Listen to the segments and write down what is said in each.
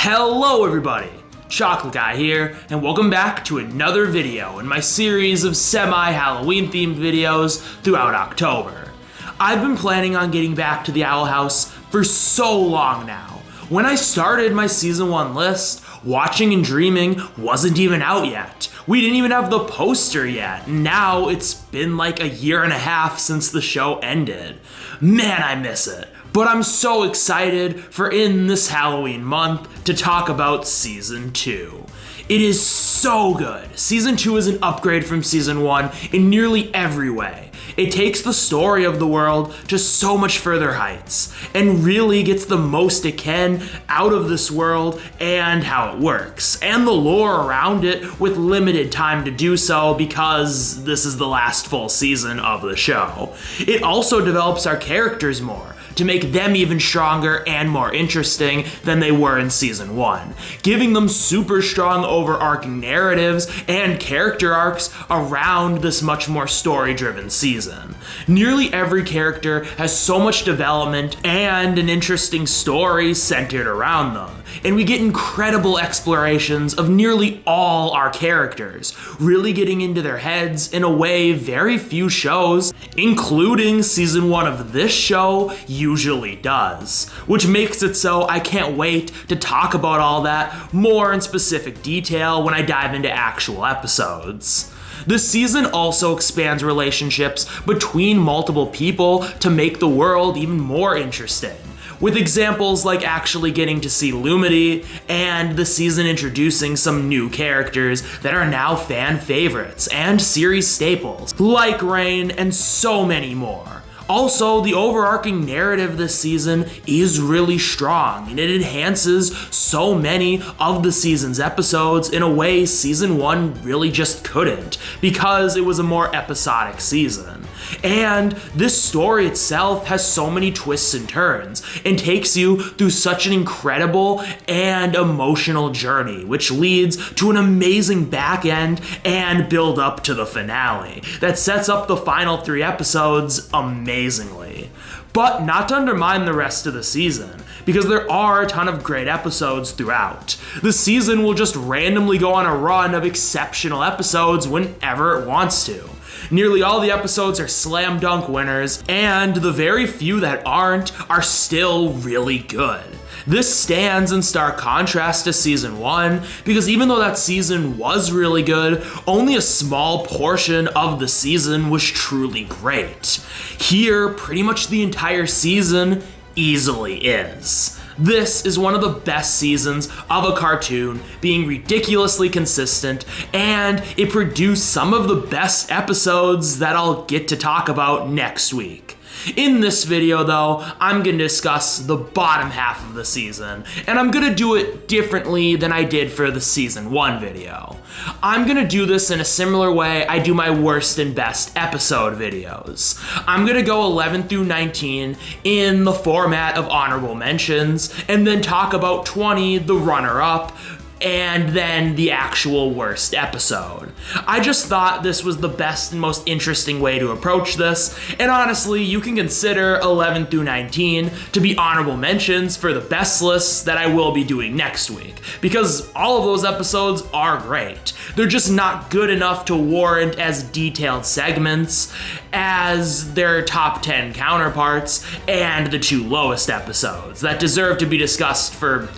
Hello everybody, Chocolate Guy here, and welcome back to another video in my series of semi-Halloween themed videos throughout October. I've been planning on getting back to the Owl House for so long now. When I started my season 1 list, Watching and Dreaming wasn't even out yet. We didn't even have the poster yet. Now it's been like a year and a half since the show ended. Man, I miss it. But I'm so excited for in this Halloween month to talk about Season 2. It is so good. Season 2 is an upgrade from Season 1 in nearly every way. It takes the story of the world to so much further heights, and really gets the most it can out of this world and how it works, and the lore around it with limited time to do so because this is the last full season of the show. It also develops our characters more, to make them even stronger and more interesting than they were in Season 1, giving them super strong overarching narratives and character arcs around this much more story-driven season. Nearly every character has so much development and an interesting story centered around them, and we get incredible explorations of nearly all our characters, really getting into their heads in a way very few shows, including Season 1 of this show, usually does, which makes it so I can't wait to talk about all that more in specific detail when I dive into actual episodes. This season also expands relationships between multiple people to make the world even more interesting, with examples like actually getting to see Lumity, and the season introducing some new characters that are now fan favorites and series staples, like Rain and so many more. Also, the overarching narrative this season is really strong, and it enhances so many of the season's episodes in a way Season 1 really just couldn't, because it was a more episodic season. And this story itself has so many twists and turns, and takes you through such an incredible and emotional journey, which leads to an amazing back end and build up to the finale that sets up the final 3 episodes amazingly. But not to undermine the rest of the season, because there are a ton of great episodes throughout. The season will just randomly go on a run of exceptional episodes whenever it wants to. Nearly all the episodes are slam dunk winners, and the very few that aren't are still really good. This stands in stark contrast to Season 1, because even though that season was really good, only a small portion of the season was truly great. Here, pretty much the entire season easily is. This is one of the best seasons of a cartoon, being ridiculously consistent, and it produced some of the best episodes that I'll get to talk about next week. In this video though, I'm going to discuss the bottom half of the season, and I'm going to do it differently than I did for the Season 1 video. I'm going to do this in a similar way I do my worst and best episode videos. I'm going to go 11 through 19 in the format of honorable mentions, and then talk about 20, the runner-up, and then the actual worst episode. I just thought this was the best and most interesting way to approach this, and honestly, you can consider 11 through 19 to be honorable mentions for the best lists that I will be doing next week, because all of those episodes are great. They're just not good enough to warrant as detailed segments as their top 10 counterparts and the 2 lowest episodes that deserve to be discussed for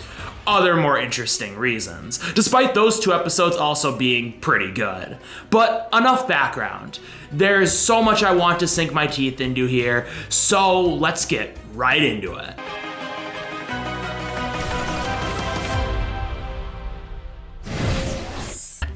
other more interesting reasons, despite those 2 episodes also being pretty good. But enough background. There's so much I want to sink my teeth into here, so let's get right into it.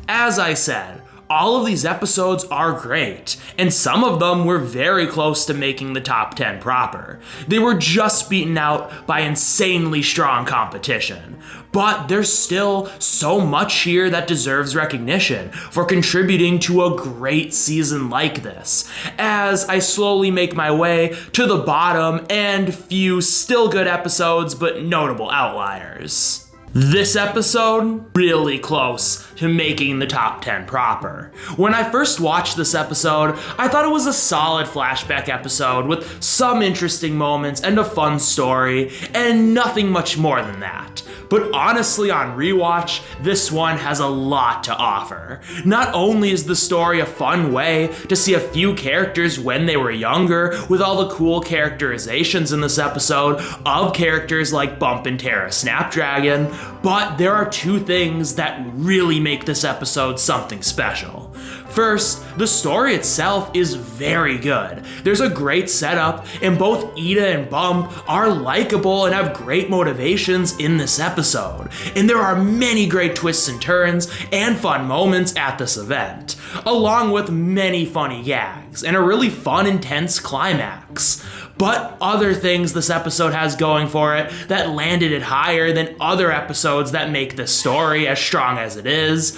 As I said, all of these episodes are great, and some of them were very close to making the top 10 proper. They were just beaten out by insanely strong competition. But there's still so much here that deserves recognition for contributing to a great season like this, as I slowly make my way to the bottom and few still good episodes but notable outliers. This episode, really close to making the top 10 proper. When I first watched this episode, I thought it was a solid flashback episode with some interesting moments and a fun story, and nothing much more than that. But honestly, on rewatch, this one has a lot to offer. Not only is the story a fun way to see a few characters when they were younger, with all the cool characterizations in this episode of characters like Bump and Terra Snapdragon, but there are two things that really make this episode something special. First, the story itself is very good. There's a great setup, and both Ida and Bump are likable and have great motivations in this episode. And there are many great twists and turns and fun moments at this event, along with many funny gags and a really fun, intense climax. But other things this episode has going for it that landed it higher than other episodes that make this story as strong as it is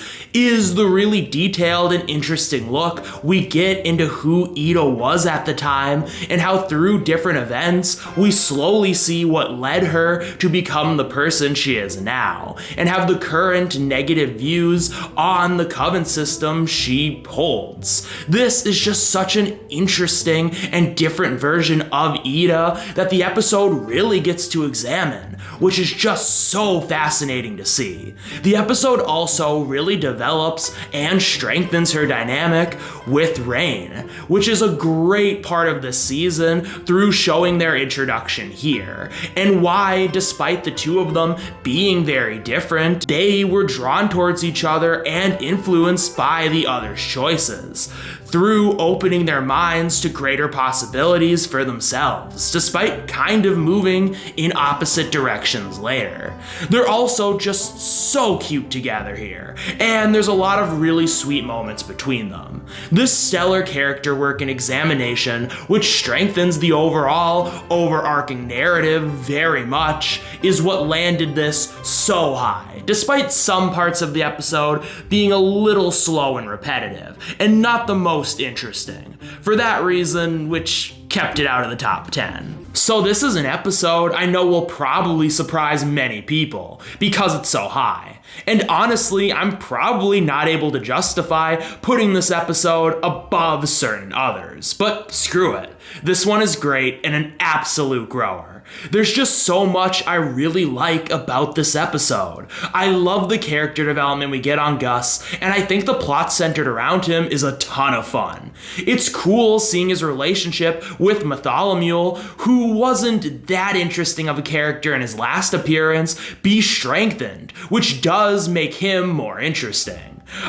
the really detailed and interesting look we get into who Ida was at the time, and how through different events we slowly see what led her to become the person she is now, and have the current negative views on the Coven system she holds. This is just such an interesting and different version of Ida that the episode really gets to examine, which is just so fascinating to see. The episode also really develops and strengthens her dynamic with Rain, which is a great part of this season through showing their introduction here, and why, despite the two of them being very different, they were drawn towards each other and influenced by the other's choices, through opening their minds to greater possibilities for themselves, despite kind of moving in opposite directions later. They're also just so cute together here, and there's a lot of really sweet moments between them. This stellar character work and examination, which strengthens the overall overarching narrative very much, is what landed this so high, despite some parts of the episode being a little slow and repetitive, and not the most interesting. For that reason, which kept it out of the top 10. So this is an episode I know will probably surprise many people because it's so high. And honestly, I'm probably not able to justify putting this episode above certain others, but screw it. This one is great and an absolute grower. There's just so much I really like about this episode. I love the character development we get on Gus, and I think the plot centered around him is a ton of fun. It's cool seeing his relationship with Bartholomew, who wasn't that interesting of a character in his last appearance, be strengthened, which does make him more interesting.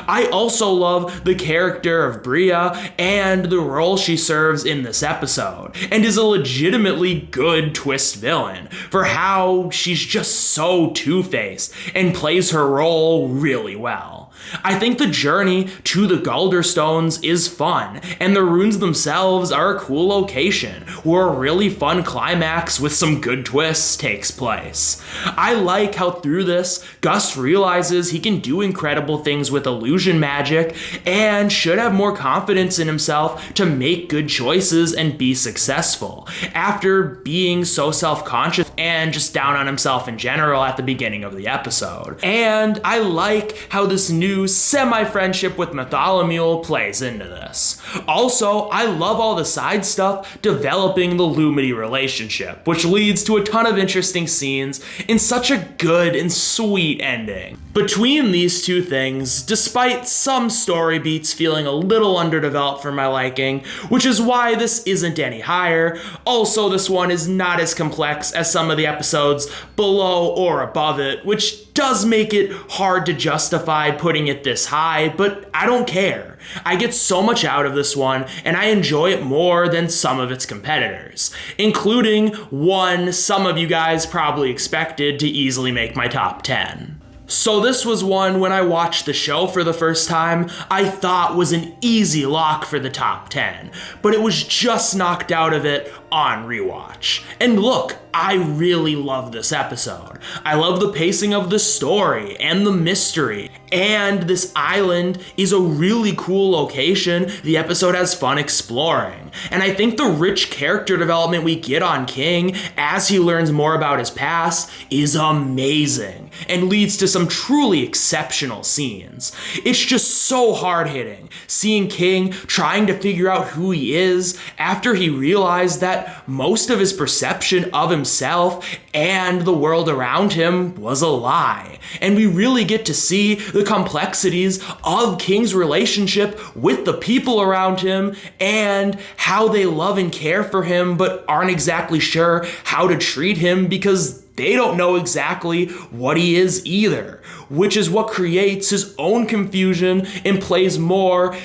I also love the character of Bria and the role she serves in this episode, and is a legitimately good twist villain for how she's just so two-faced and plays her role really well. I think the journey to the Galderstones is fun, and the runes themselves are a cool location where a really fun climax with some good twists takes place. I like how through this, Gus realizes he can do incredible things with illusion magic and should have more confidence in himself to make good choices and be successful, after being so self-conscious and just down on himself in general at the beginning of the episode. And I like how this new semi-friendship with Bartholomew plays into this. Also, I love all the side stuff developing the Lumity relationship, which leads to a ton of interesting scenes in such a good and sweet ending. Between these two things, despite some story beats feeling a little underdeveloped for my liking, which is why this isn't any higher, also this one is not as complex as some of the episodes below or above it, which does make it hard to justify putting it this high, but I don't care. I get so much out of this one, and I enjoy it more than some of its competitors, including one some of you guys probably expected to easily make my top 10. So this was one, when I watched the show for the first time, I thought was an easy lock for the top 10, but it was just knocked out of it on rewatch. And look, I really love this episode. I love the pacing of the story and the mystery, and this island is a really cool location the episode has fun exploring. And I think the rich character development we get on King as he learns more about his past is amazing and leads to some truly exceptional scenes. It's just so hard-hitting seeing King trying to figure out who he is after he realized that that most of his perception of himself and the world around him was a lie. And we really get to see the complexities of King's relationship with the people around him and how they love and care for him but aren't exactly sure how to treat him because they don't know exactly what he is either, which is what creates his own confusion and plays more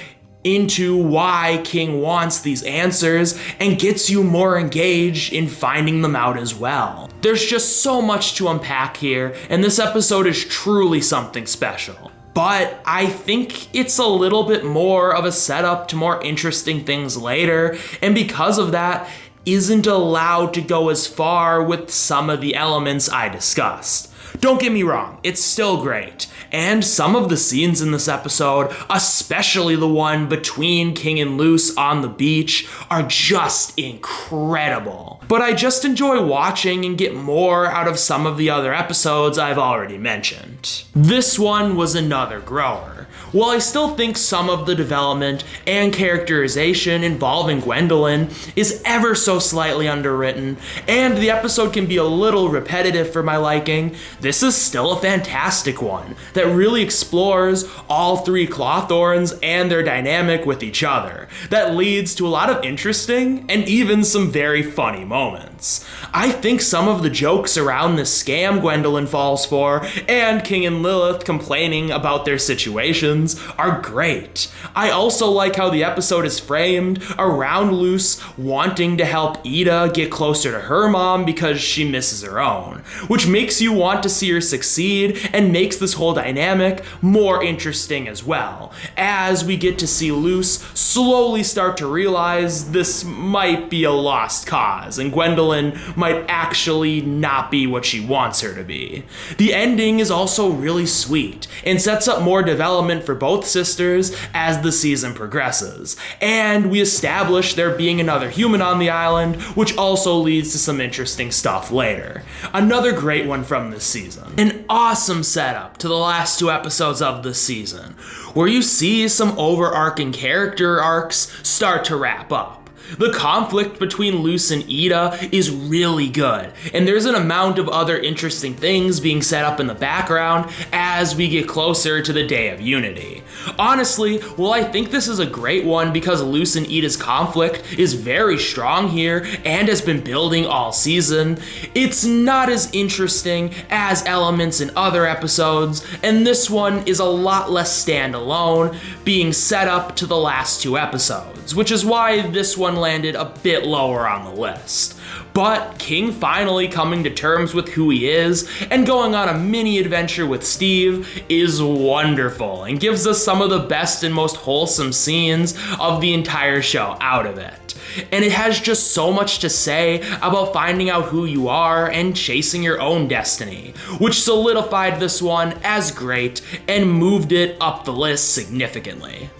into why King wants these answers and gets you more engaged in finding them out as well. There's just so much to unpack here, and this episode is truly something special. But I think it's a little bit more of a setup to more interesting things later, and because of that, isn't allowed to go as far with some of the elements I discussed. Don't get me wrong, it's still great, and some of the scenes in this episode, especially the one between King and Luce on the beach, are just incredible. But I just enjoy watching and get more out of some of the other episodes I've already mentioned. This one was another grower. While I still think some of the development and characterization involving Gwendolyn is ever so slightly underwritten, and the episode can be a little repetitive for my liking, this is still a fantastic one that really explores all three Clawthorns and their dynamic with each other, that leads to a lot of interesting and even some very funny moments. I think some of the jokes around this scam Gwendolyn falls for, and King and Lilith complaining about their situations, are great. I also like how the episode is framed around Luce wanting to help Eda get closer to her mom because she misses her own, which makes you want to see her succeed and makes this whole dynamic more interesting as well, as we get to see Luce slowly start to realize this might be a lost cause and Gwendolyn might actually not be what she wants her to be. The ending is also really sweet and sets up more development for both sisters as the season progresses, and we establish there being another human on the island, which also leads to some interesting stuff later. Another great one from this season. An awesome setup to the last two episodes of this season, where you see some overarching character arcs start to wrap up. The conflict between Luce and Eda is really good, and there's an amount of other interesting things being set up in the background as we get closer to the Day of Unity. Honestly, while I think this is a great one because Luce and Eda's conflict is very strong here and has been building all season, it's not as interesting as elements in other episodes, and this one is a lot less standalone, being set up to the last two episodes, which is why this one landed a bit lower on the list. But King finally coming to terms with who he is and going on a mini adventure with Steve is wonderful and gives us some of the best and most wholesome scenes of the entire show out of it. And it has just so much to say about finding out who you are and chasing your own destiny, which solidified this one as great and moved it up the list significantly.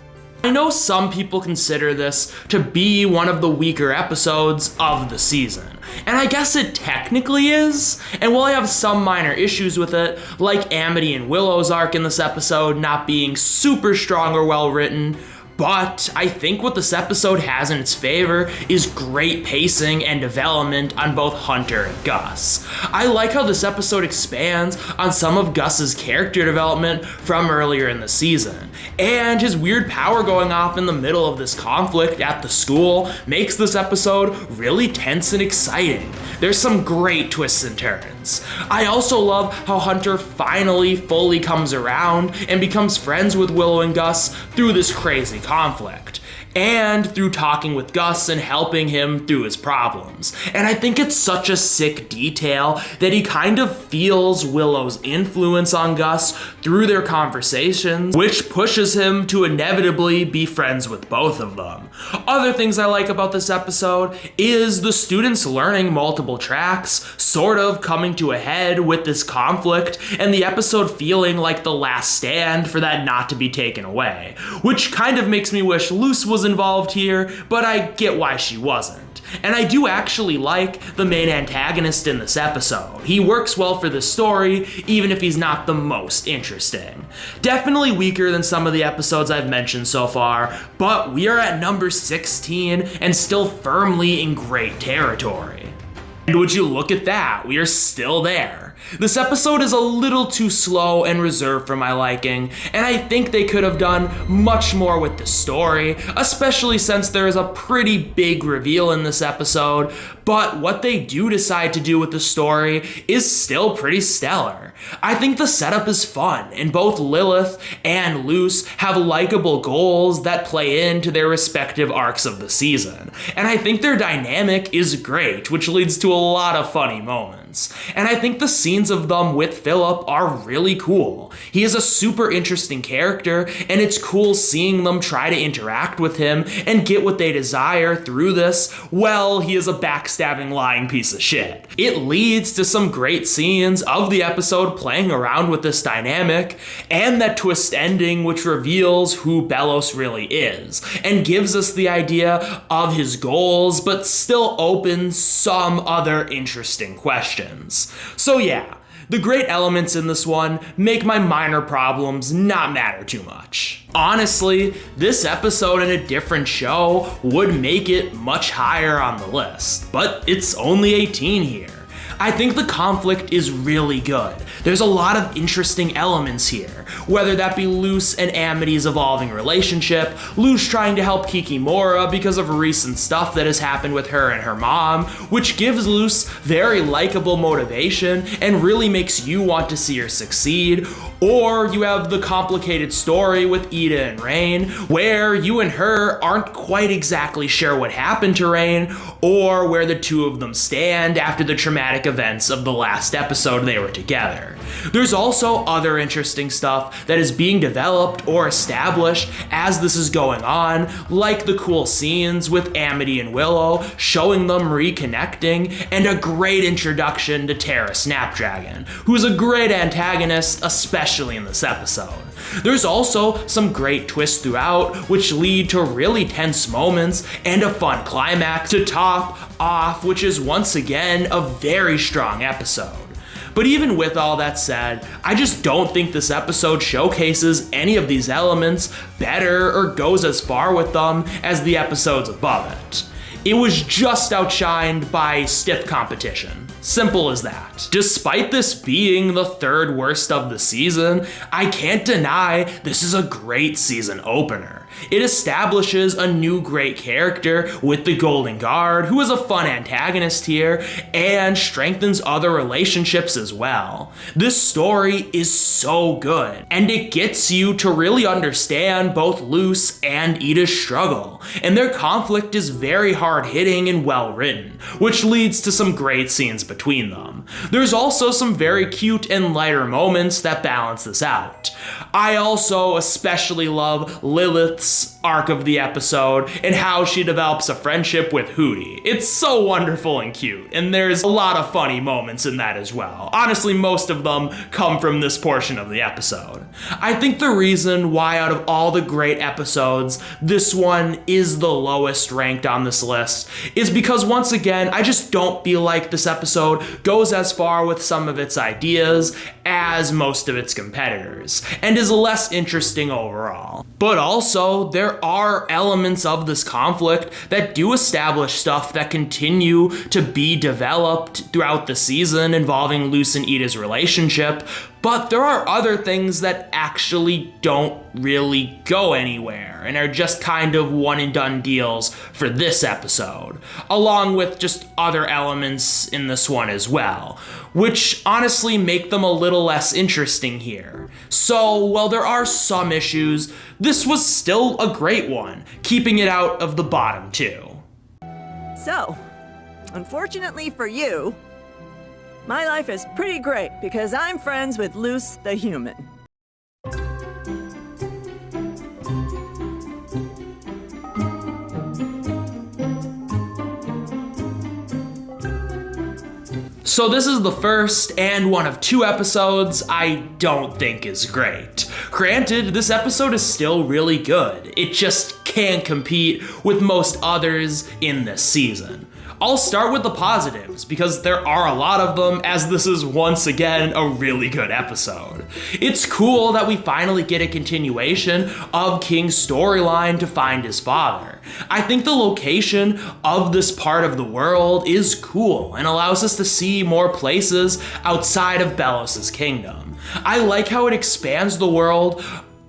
I know some people consider this to be one of the weaker episodes of the season, and I guess it technically is, and while I have some minor issues with it, like Amity and Willow's arc in this episode not being super strong or well written, but I think what this episode has in its favor is great pacing and development on both Hunter and Gus. I like how this episode expands on some of Gus's character development from earlier in the season, and his weird power going off in the middle of this conflict at the school makes this episode really tense and exciting. There's some great twists and turns. I also love how Hunter finally fully comes around and becomes friends with Willow and Gus through this crazy conflict, and through talking with Gus and helping him through his problems. And I think it's such a sick detail that he kind of feels Willow's influence on Gus through their conversations, which pushes him to inevitably be friends with both of them. Other things I like about this episode is the students learning multiple tracks, sort of coming to a head with this conflict, and the episode feeling like the last stand for that not to be taken away, which kind of makes me wish Luce was involved here, but I get why she wasn't. And I do actually like the main antagonist in this episode. He works well for the story, even if he's not the most interesting. Definitely weaker than some of the episodes I've mentioned so far, but we are at number 16 and still firmly in great territory. And would you look at that, we are still there. This episode is a little too slow and reserved for my liking, and I think they could have done much more with the story, especially since there is a pretty big reveal in this episode, but what they do decide to do with the story is still pretty stellar. I think the setup is fun, and both Lilith and Luce have likable goals that play into their respective arcs of the season, and I think their dynamic is great, which leads to a lot of funny moments. And I think the scenes of them with Philip are really cool. He is a super interesting character, and it's cool seeing them try to interact with him and get what they desire through this. Well, he is a backstabbing, lying piece of shit. It leads to some great scenes of the episode playing around with this dynamic, and that twist ending which reveals who Belos really is, and gives us the idea of his goals, but still opens some other interesting questions. So yeah, the great elements in this one make my minor problems not matter too much. Honestly, this episode in a different show would make it much higher on the list, but it's only 18 here. I think the conflict is really good. There's a lot of interesting elements here, whether that be Luce and Amity's evolving relationship, Luce trying to help Kikimora because of recent stuff that has happened with her and her mom, which gives Luce very likable motivation and really makes you want to see her succeed. Or you have the complicated story with Ida and Rain, where you and her aren't quite exactly sure what happened to Rain, or where the two of them stand after the traumatic events of the last episode they were together. There's also other interesting stuff that is being developed or established as this is going on, like the cool scenes with Amity and Willow, showing them reconnecting, and a great introduction to Terra Snapdragon, who's a great antagonist, especially in this episode. There's also some great twists throughout, which lead to really tense moments and a fun climax to top off, which is once again a very strong episode. But even with all that said, I just don't think this episode showcases any of these elements better or goes as far with them as the episodes above it. It was just outshined by stiff competition. Simple as that. Despite this being the third worst of the season, I can't deny this is a great season opener. It establishes a new great character with the Golden Guard, who is a fun antagonist here, and strengthens other relationships as well. This story is so good, and it gets you to really understand both Luce and Ida's struggle, and their conflict is very hard-hitting and well-written, which leads to some great scenes between them. There's also some very cute and lighter moments that balance this out. I also especially love Lilith's arc of the episode and how she develops a friendship with Hootie. It's so wonderful and cute, and there's a lot of funny moments in that as well. Honestly, most of them come from this portion of the episode. I think the reason why out of all the great episodes, this one is the lowest ranked on this list is because once again, I just don't feel like this episode goes as far with some of its ideas as most of its competitors, and is less interesting overall. But also, there are elements of this conflict that do establish stuff that continue to be developed throughout the season involving Luce and Ida's relationship, but there are other things that actually don't really go anywhere and are just kind of one and done deals for this episode, along with just other elements in this one as well, which honestly make them a little less interesting here. So while there are some issues, this was still a great one, keeping it out of the bottom two. So, unfortunately for you, my life is pretty great because I'm friends with Luce the human. So this is the first and one of two episodes I don't think is great. Granted, this episode is still really good. It just can't compete with most others in this season. I'll start with the positives, because there are a lot of them, as this is once again a really good episode. It's cool that we finally get a continuation of King's storyline to find his father. I think the location of this part of the world is cool and allows us to see more places outside of Belos's kingdom. I like how it expands the world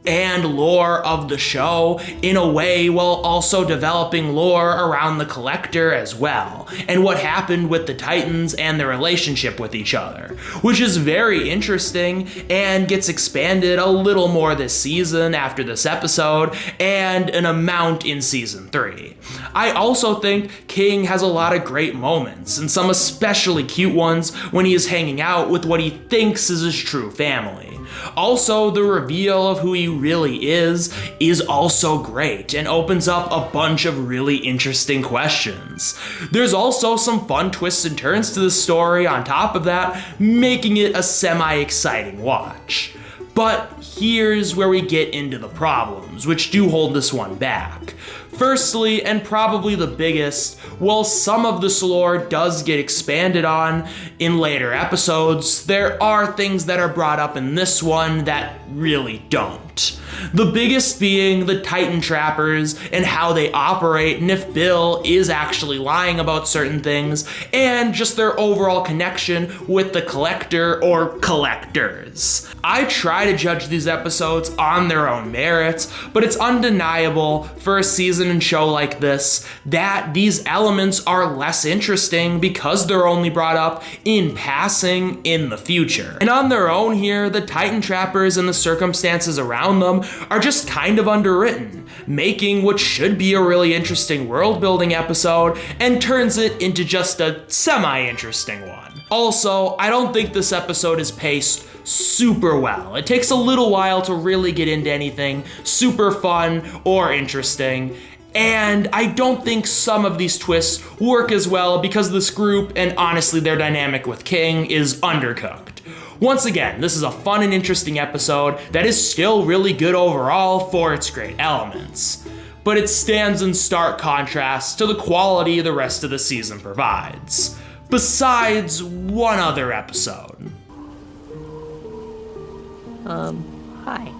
and lore of the show in a way while also developing lore around the Collector as well, and what happened with the Titans and their relationship with each other, which is very interesting and gets expanded a little more this season after this episode, and an amount in season 3. I also think King has a lot of great moments, and some especially cute ones when he is hanging out with what he thinks is his true family. Also, the reveal of who he really is also great and opens up a bunch of really interesting questions. There's also some fun twists and turns to the story on top of that, making it a semi-exciting watch. But here's where we get into the problems, which do hold this one back. Firstly, and probably the biggest, while some of this lore does get expanded on in later episodes, there are things that are brought up in this one that really don't. The biggest being the Titan Trappers and how they operate, and if Bill is actually lying about certain things, and just their overall connection with the Collector or Collectors. I try to judge these episodes on their own merits, but it's undeniable for a season and show like this that these elements are less interesting because they're only brought up in passing in the future. And on their own here, the Titan Trappers and the circumstances around them are just kind of underwritten, making what should be a really interesting world building episode and turns it into just a semi-interesting one. Also, I don't think this episode is paced super well. It takes a little while to really get into anything super fun or interesting, and I don't think some of these twists work as well because this group and honestly their dynamic with King is undercooked. Once again, this is a fun and interesting episode that is still really good overall for its great elements, but it stands in stark contrast to the quality the rest of the season provides, besides one other episode. Hi.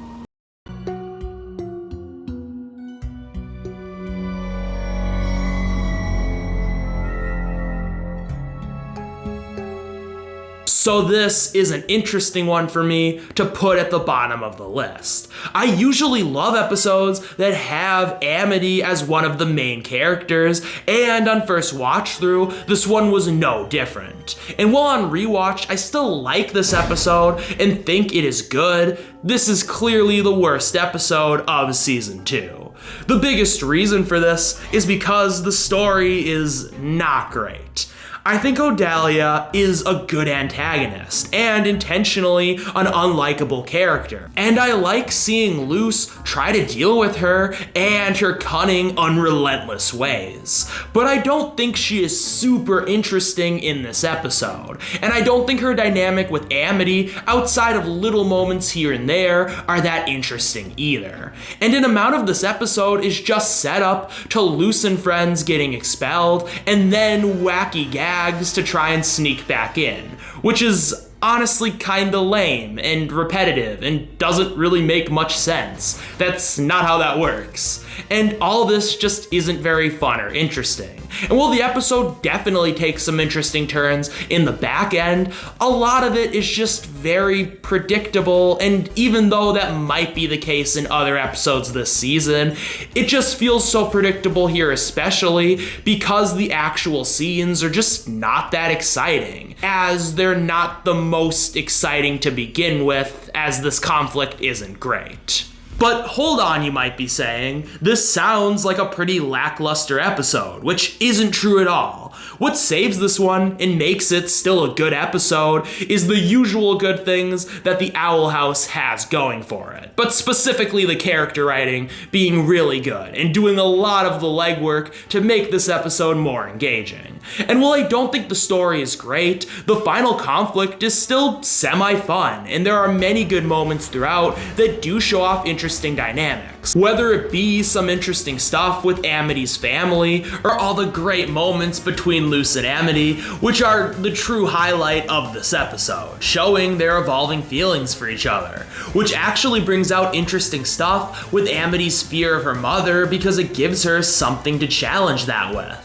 So this is an interesting one for me to put at the bottom of the list. I usually love episodes that have Amity as one of the main characters, and on first watch through, this one was no different. And while on rewatch, I still like this episode and think it is good, this is clearly the worst episode of season 2. The biggest reason for this is because the story is not great. I think Odalia is a good antagonist and intentionally an unlikable character, and I like seeing Luce try to deal with her and her cunning, unrelentless ways. But I don't think she is super interesting in this episode, and I don't think her dynamic with Amity, outside of little moments here and there, are that interesting either. And an amount of this episode is just set up to Luce and friends getting expelled, and then wacky gags to try and sneak back in, which is honestly kinda lame and repetitive and doesn't really make much sense. That's not how that works. And all this just isn't very fun or interesting. And while the episode definitely takes some interesting turns in the back end, a lot of it is just very predictable, and even though that might be the case in other episodes this season, it just feels so predictable here, especially because the actual scenes are just not that exciting, as they're not the most exciting to begin with, as this conflict isn't great. But hold on, you might be saying, this sounds like a pretty lackluster episode, which isn't true at all. What saves this one and makes it still a good episode is the usual good things that the Owl House has going for it, but specifically the character writing being really good and doing a lot of the legwork to make this episode more engaging. And while I don't think the story is great, the final conflict is still semi-fun, and there are many good moments throughout that do show off interesting dynamics. dynamics. Whether it be some interesting stuff with Amity's family, or all the great moments between Luce and Amity, which are the true highlight of this episode, showing their evolving feelings for each other, which actually brings out interesting stuff with Amity's fear of her mother because it gives her something to challenge that with.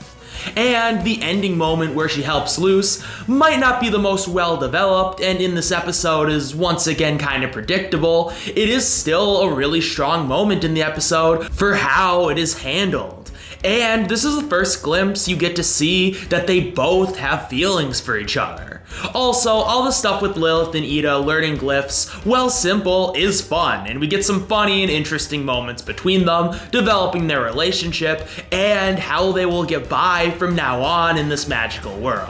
And the ending moment where she helps Luce might not be the most well developed, and in this episode is once again kind of predictable. It is still a really strong moment in the episode for how it is handled. And this is the first glimpse you get to see that they both have feelings for each other. Also, all the stuff with Lilith and Ida learning glyphs, while simple, is fun, and we get some funny and interesting moments between them, developing their relationship, and how they will get by from now on in this magical world.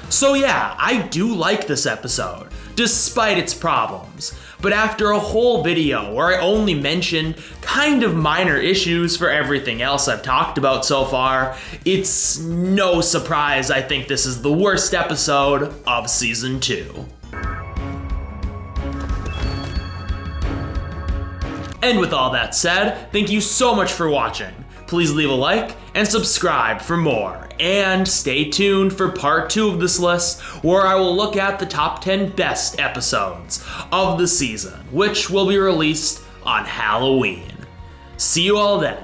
So yeah, I do like this episode, despite its problems. But after a whole video where I only mentioned kind of minor issues for everything else I've talked about so far, it's no surprise I think this is the worst episode of Season 2. And with all that said, thank you so much for watching. Please leave a like and subscribe for more. And stay tuned for part 2 of this list, where I will look at the top 10 best episodes of the season, which will be released on Halloween. See you all then.